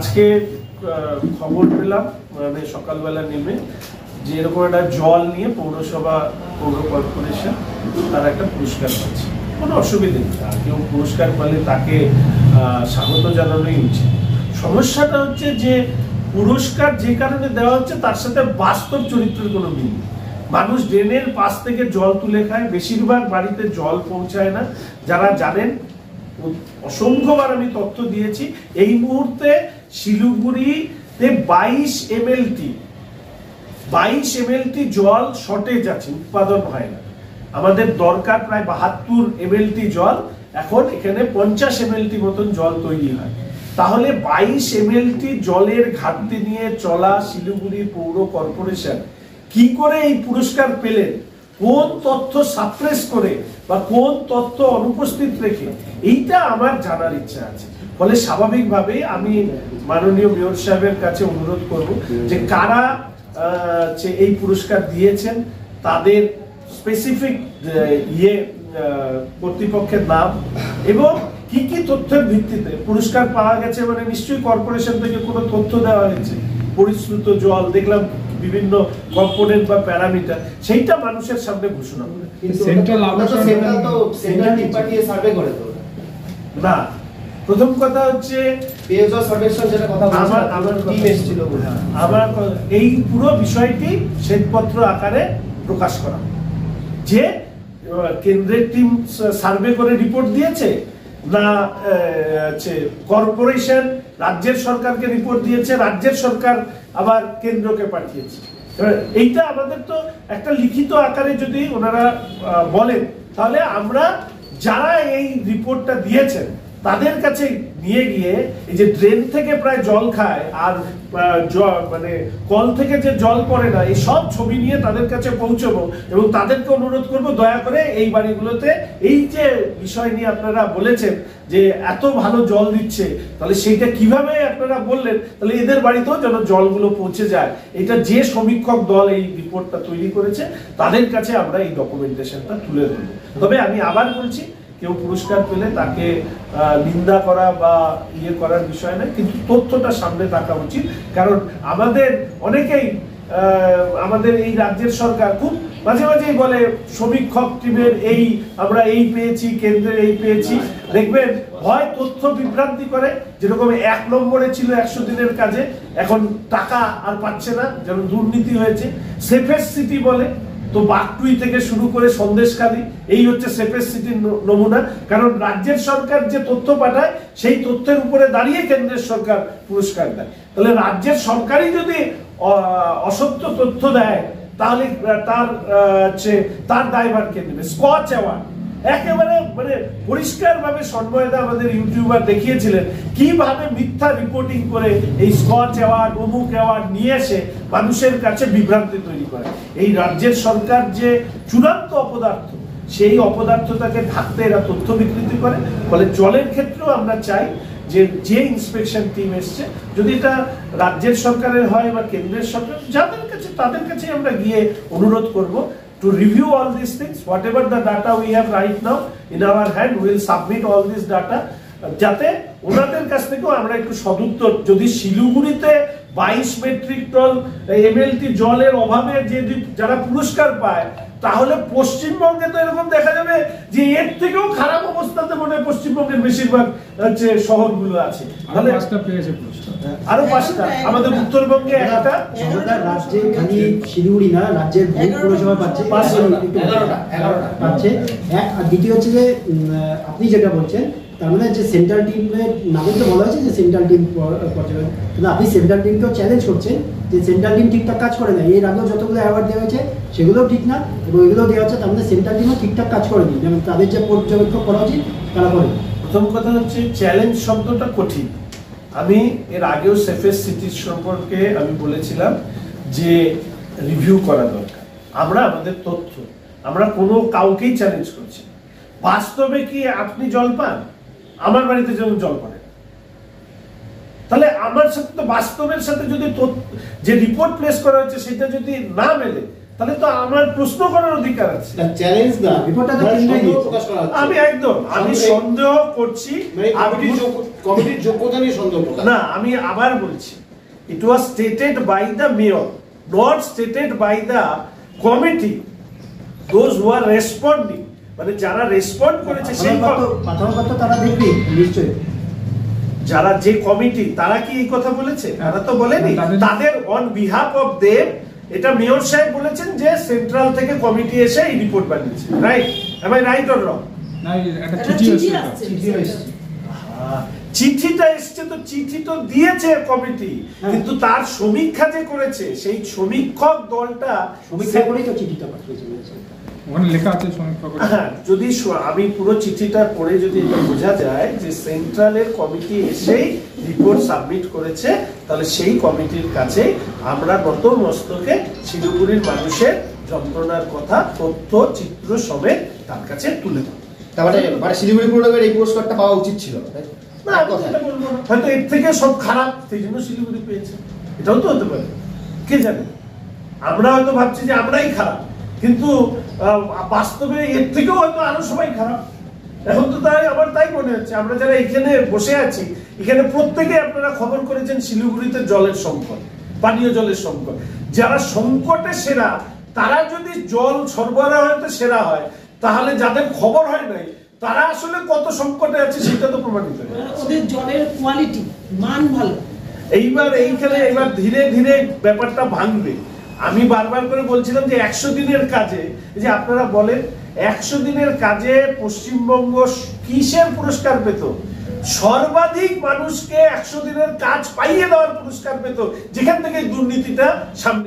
আজকে খবর পেলাম মানে সকালবেলা নেমে যে এরকম একটা জল নিয়ে পৌরসভা পৌর কর্পোরেশন তার একটা পুরস্কার পাচ্ছে। কোনো অসুবিধা নেই, কেউ পুরস্কার পেলে তাকে স্বাগত জানানোই উচিত। সমস্যাটা হচ্ছে যে পুরস্কার যে কারণে দেওয়া হচ্ছে তার সাথে বাস্তব চরিত্রের কোনো মিল নেই। মানুষ ড্রেনের পাশ থেকে জল তুলে খায়, বেশিরভাগ বাড়িতে জল পৌঁছায় না। যারা জানেন, অসংখ্যবার আমি তথ্য দিয়েছি, এই মুহূর্তে শিলিগুড়িতে 22 এমএলটি জল শর্টেজ আছে, উৎপাদন হয় না। আমাদের দরকার প্রায় 72 এমএলটি জল, এখন এখানে 50 এমএলটি মতন জল তৈরি হয়। তাহলে 22 এমএলটি জলের ঘাটতি নিয়ে চলা শিলিগুড়ি পৌর কর্পোরেশন কি করে এই পুরস্কার পেলেন? কোন তথ্য সাপ্রেস করে বা কোন তথ্য অনুপস্থিত রেখে, এইটা আমার জানার ইচ্ছা আছে। ফলে স্বাভাবিকভাবে আমি মাননীয় মেয়র সাহেবের কাছে অনুরোধ করব যে কারা এই পুরস্কার দিয়েছেন তাদের স্পেসিফিক কর্তৃপক্ষের নাম এবং কি কি তথ্যের ভিত্তিতে পুরস্কার পাওয়া গেছে। মানে নিশ্চয়ই কর্পোরেশন থেকে কোনো তথ্য দেওয়া হয়েছে, পরিশ্রুত জল দেখলাম বিভিন্ন কম্পোনেন্ট বা প্যারামিটার, সেইটা মানুষের সামনে ঘোষণা করে। না, প্রথম কথা হচ্ছে আমার এই পুরো বিষয়টি শ্বেতপত্র আকারে প্রকাশ করা, যে কেন্দ্রের টিম সার্ভে করে রিপোর্ট দিয়েছে না কর্পোরেশন রাজ্যের সরকারকে রিপোর্ট দিয়েছে, রাজ্যের সরকার আবার কেন্দ্রকে পাঠিয়েছে। এইটা আমাদের তো একটা লিখিত আকারে যদি ওনারা বলেন, তাহলে আমরা যারা এই রিপোর্টটা দিয়েছেন তাদের কাছে নিয়ে গিয়ে এই যে ড্রেন থেকে প্রায় জল খায় আর মানে কল থেকে যে জল পড়ে না, এই সব ছবি নিয়ে তাদের কাছে পৌঁছবো এবং তাদেরকে অনুরোধ করব দয়া করে এই বাড়িগুলোতে এই যে বিষয় নিয়ে আপনারা বলেছেন যে এত ভালো জল দিচ্ছে, তাহলে সেইটা কিভাবে আপনারা বললেন, তাহলে এদের বাড়িতেও যেন জলগুলো পৌঁছে যায়। এটা যে সমীক্ষক দল এই রিপোর্টটা তৈরি করেছে তাদের কাছে আমরা এই ডকুমেন্টেশনটা তুলে ধরবো। তবে আমি আবার বলছি, কেউ পুরস্কার পেলে তাকে নিন্দা করা বা করার বিষয় নয়, কিন্তু তথ্যটা সামনে থাকা উচিত। কারণ আমাদের অনেকেই আমাদের এই রাজ্যের সরকার খুব মাঝে মাঝেই বলে সমীক্ষক টিমের এই আমরা এই পেয়েছি, কেন্দ্রের এই পেয়েছি। দেখবেন হয় তথ্য বিভ্রান্তি করে, যেরকম 1 নম্বরে ছিল 100 দিনের কাজে, এখন টাকা আর পাচ্ছে না, যেন দুর্নীতি হয়েছে। সেফেস্ট সিটি বলে, তো বাগটুই থেকে শুরু করে সন্দেশখালী, এই হচ্ছে সেফেস্ট সিটির নমুনা। কারণ রাজ্যের সরকার যে তথ্য পাঠায় সেই তথ্যের উপরে দাঁড়িয়ে কেন্দ্রের সরকার পুরস্কার দেয়। তাহলে রাজ্যের সরকারই যদি অসত্য তথ্য দেয়, তাহলে তার দায়ভার কে নেবে? স্কচ অ্যাওয়ার্ড একেবারে মানে পরিষ্কার ভাবে সন্ময়দা আমাদের ইউটিউবার দেখিয়েছিলেন কিভাবে মিথ্যা রিপোর্টিং করে এই স্কচ অ্যাওয়ার্ড অমুক অ্যাওয়ার্ড নিয়ে এসে মানুষের কাছে বিভ্রান্তি তৈরি করে। এই রাজ্যের সরকার যে চূড়ান্ত অপদার্থ, সেই অপদার্থটাকে ঢাকতে এরা তথ্য বিকৃতি করে। ফলে জলের ক্ষেত্রেও আমরা চাই যে ইন্সপেকশন টিম এসছে, যদি এটা রাজ্যের সরকারের হয় বা কেন্দ্রের সরকার, যাদের কাছে তাদের কাছে আমরা গিয়ে অনুরোধ করব to review all these things. Whatever the data we have right now in our hand, we will submit all this data, যাতে ওনাদের কাছ থেকেও আমরা একটু সদুত্তর, যদি শিলিগুড়িতে 22 মেট্রিক টন এমএলটি জলের অভাবে যারা পুরস্কার পায়, তাহলে পশ্চিমবঙ্গে তো এরকম দেখা যাবে যে এর থেকেও খারাপ অবস্থাতে মনে হয় পশ্চিমবঙ্গের বেশিরভাগ শহরগুলো আছে। তাহলে আরো 5টা আমাদের উত্তরবঙ্গে একটা রাজ্যের খালি শিলিগুড়ি না, রাজ্যের পৌরসভা পাচ্ছে 11টা পাচ্ছে। আর দ্বিতীয় হচ্ছে যে আপনি যেটা বলছেন, তার মানে যে সেন্ট্রাল টিমের নামে তো বলা হয়েছে যে সেন্ট্রাল টিম পর্যবেক্ষণ, কিন্তু আপনি সেন্ট্রাল টিমকেও চ্যালেঞ্জ করছেন যে সেন্ট্রাল টিম ঠিকঠাক কাজ করে না। এর আগেও যতগুলো অ্যাওয়ার্ড দেওয়া হয়েছে সেগুলোও ঠিক না এবং এগুলো দেওয়া হচ্ছে, তার মানে সেন্ট্রাল টিমও ঠিকঠাক কাজ করেনি, যেমন তাদের যে পর্যবেক্ষণ করা উচিত তারা করে। প্রথম কথা হচ্ছে চ্যালেঞ্জ শব্দটা কঠিন। আমি এর আগেও সেফেস্ট সিটির সম্পর্কে আমি বলেছিলাম যে রিভিউ করা দরকার। আমরা আমাদের তথ্য, আমরা কোনো কাউকেই চ্যালেঞ্জ করছি। বাস্তবে কি আপনি জল পান? আমার বাড়িতে যেমন জল পড়ে, তাহলে আমার সাথে তো বাস্তবের সাথে যদি যে রিপোর্ট প্লেস করা হচ্ছে সেটা যদি না মেলে, তাহলে তো আমার প্রশ্ন করার অধিকার আছে। চ্যালেঞ্জ না, রিপোর্টটা তো প্রকাশ করা হচ্ছে। আমি সন্দেহ করছি, কমিটির যোগ্যতা নিয়ে সন্দেহ প্রকাশ না, আমি আবার বলছি, it was stated by the mayor, not stated by the committee, those who are responding, মানে যারা রেসপন্ড করেছে সেই পাঠানোর তারা দেখবে নিশ্চয়ই, যারা যে কমিটি তারা কি এই কথা বলেছে? তারা তো বলেনি। তাদের অন বিহাফ অফ দেম এটা মেয়র সাহেব বলেছেন যে সেন্ট্রাল থেকে কমিটি এসে এই রিপোর্ট বানিয়েছে, right? Am I right or wrong? না, একটা চিঠি এসেছে। চিঠিটা এসছে, তো চিঠি তো দিয়েছে কমিটি, কিন্তু তার সমীক্ষা যে করেছে সেই সমীক্ষক দলটা সমীক্ষা করেই তো চিঠিটা পাঠিয়েছে। ওখানে লেখা আছে সমীক্ষা করে। যদি আমি পুরো চিঠিটা পড়ে যদি এটা বোঝা যায় যে সেন্ট্রালের কমিটি এসেই রিপোর্ট সাবমিট করেছে, তাহলে সেই কমিটির কাছে আমরা নত মস্তকে শিলিগুড়ির মানুষের যন্ত্রণার কথা তথ্য চিত্র সমেত তার কাছে তুলে দেব। মানে শিলিগুড়ি পুরনগরের এই পুরস্কারটা পাওয়া উচিত ছিল না, হয়তো এর থেকে সব খারাপ, সেই জন্য শিলিগুড়ি পেয়েছে, এটাও তো হতে পারে, কে জানে। আমরা হয়তো ভাবছি যে আমরাই খারাপ, কিন্তু বাস্তবে এর থেকেও হয়তো আরো সবাই খারাপ। এখন তো তাই মনে হচ্ছে, আমরা যারা এখানে বসে আছি, এখানে প্রত্যেকে আপনারা খবর করেছেন শিলিগুড়িতে জলের সংকট, পানীয় জলের সংকট। যারা সংকটে সেরা, তারা যদি জল সরবরাহতে সেরা হয়, তাহলে যাদের খবর হয় নাই তারা আসলে কত সংকটে আছে সেটা তো প্রমাণিত হয়। ওদের জলের কোয়ালিটি, মান ভালো। এইবার ধীরে ধীরে ব্যাপারটা ভাঙবে। আমি বারবার করে বলছিলাম যে 100 দিনের কাজে, যে আপনারা বলেন 100 দিনের কাজে পশ্চিমবঙ্গ কিসের পুরস্কার পেত? সর্বাধিক মানুষকে 100 দিনের কাজ পাইয়ে দেওয়ার পুরস্কার পেত, যেখান থেকে দুর্নীতিটা সামনে